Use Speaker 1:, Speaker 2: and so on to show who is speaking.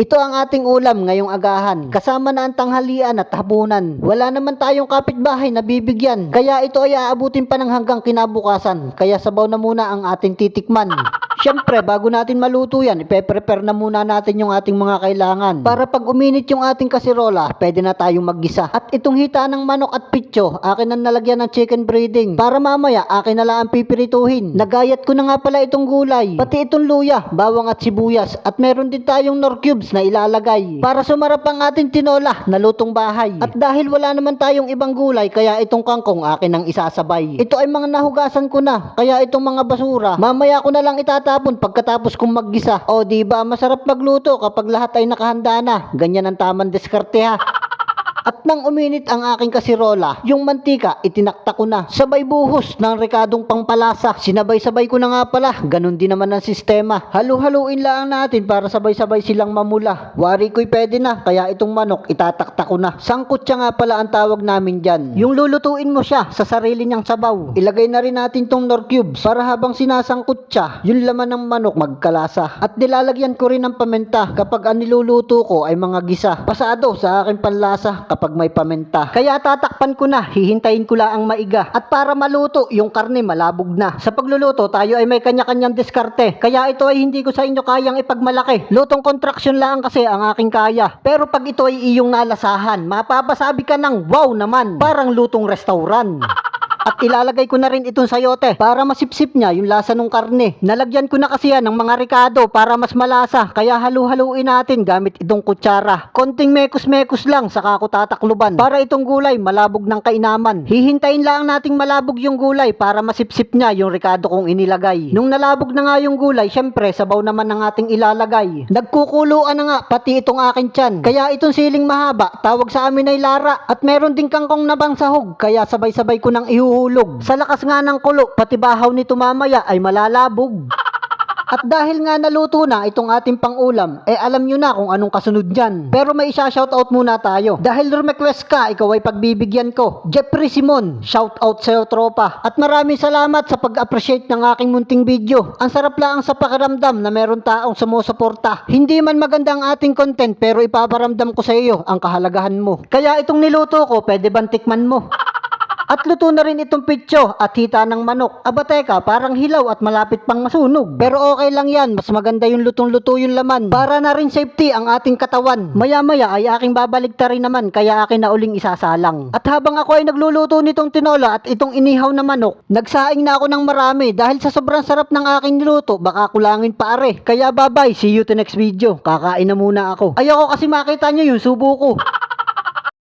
Speaker 1: Ito ang ating ulam ngayong agahan. Kasama na ang tanghalian at hapunan. Wala naman tayong kapitbahay na bibigyan. Kaya ito ay aabutin pa ng hanggang kinabukasan. Kaya sabaw na muna ang ating titikman. Siyempre, bago natin maluto yan, ipe-prepare na muna natin yung ating mga kailangan. Para pag uminit yung ating kasirola, pwede na tayong maggisa. At itong hita ng manok at pitso, akin ang nalagyan ng chicken breading. Para mamaya, akin na lang ang pipirituhin. Nagayat ko na nga pala itong gulay. Pati itong luya, bawang at sibuyas. At meron din tayong nor cubes na ilalagay para sumarap ang ating tinola na lutong bahay. At dahil wala naman tayong ibang gulay, kaya itong kangkong akin ang isasabay. Ito ay mga nahugasan ko na, kaya itong mga basura mamaya ko na lang itatapon pagkatapos kong maggisa. O diba, masarap magluto kapag lahat ay nakahanda na. Ganyan ang tamang diskarte ha. At nang uminit ang aking kasirola, yung mantika itinakta ko na. Sabay buhos ng rekadong pangpalasa. Sinabay-sabay ko na nga pala. Ganon din naman ang sistema. Halu-haluin lang natin para sabay-sabay silang mamula. Wari ko'y pwede na, kaya itong manok itatakta ko na. Sangkutsa nga pala ang tawag namin dyan. Yung lulutuin mo siya sa sarili niyang sabaw. Ilagay na rin natin tong nor cubes para habang sinasangkut siya, yung laman ng manok magkalasa. At nilalagyan ko rin ng paminta kapag ang niluluto ko ay mga gisa. Pasado sa aking panlasa kapag may paminta. Kaya tatakpan ko na, hihintayin ko lang ang maiga. At para maluto, yung karne malabog na. Sa pagluluto, tayo ay may kanya-kanyang diskarte. Kaya ito ay hindi ko sa inyo kayang ipagmalaki. Lutong contraction lang kasi ang aking kaya. Pero pag ito ay iyong nalasahan, mapapasabi ka ng wow naman. Parang lutong restaurant. At ilalagay ko na rin itong sayote para masipsip niya yung lasa ng karne. Nalagyan ko na kasi yan ng mga ricado para mas malasa. Kaya halu-haluin natin gamit itong kutsara. Konting mekos-mekos lang saka ko tatakluban para itong gulay malabog ng kainaman. Hihintayin lang nating malabog yung gulay para masipsip niya yung ricado kong inilagay. Nung nalabog na nga yung gulay, syempre sabaw naman ng ating ilalagay. Nagkukuluan na nga pati itong akin tiyan. Kaya itong siling mahaba, tawag sa amin ay Lara. At meron din kangkong nabang sahog, kaya sabay-sabay ko nang ihuhulog. Sa lakas nga ng kulo, pati bahaw nito mamaya ay malalabog. At dahil nga naluto na itong ating pangulam, alam nyo na kung anong kasunod dyan. Pero may isa-shoutout muna tayo. Dahil request ka, ikaw ay pagbibigyan ko. Jeffrey Simon, shoutout sa'yo tropa. At maraming salamat sa pag-appreciate ng aking munting video. Ang sarap lang sa pakiramdam na meron taong sumusuporta. Hindi man maganda ang ating content, pero ipaparamdam ko sa iyo ang kahalagahan mo. Kaya itong niluto ko, pwede bang tikman mo? At luto na rin itong pitso at hita ng manok. Aba teka, parang hilaw at malapit pang masunog. Pero okay lang yan, mas maganda yung lutong-luto yung laman. Para na rin safety ang ating katawan. Maya-maya ay aking babaligtarin naman, kaya akin na uling isasalang. At habang ako ay nagluluto nitong tinola at itong inihaw na manok, nagsaing na ako ng marami dahil sa sobrang sarap ng aking niluto, baka kulangin pa are. Kaya bye-bye, see you to next video. Kakain na muna ako. Ayoko kasi makita nyo yung subo ko.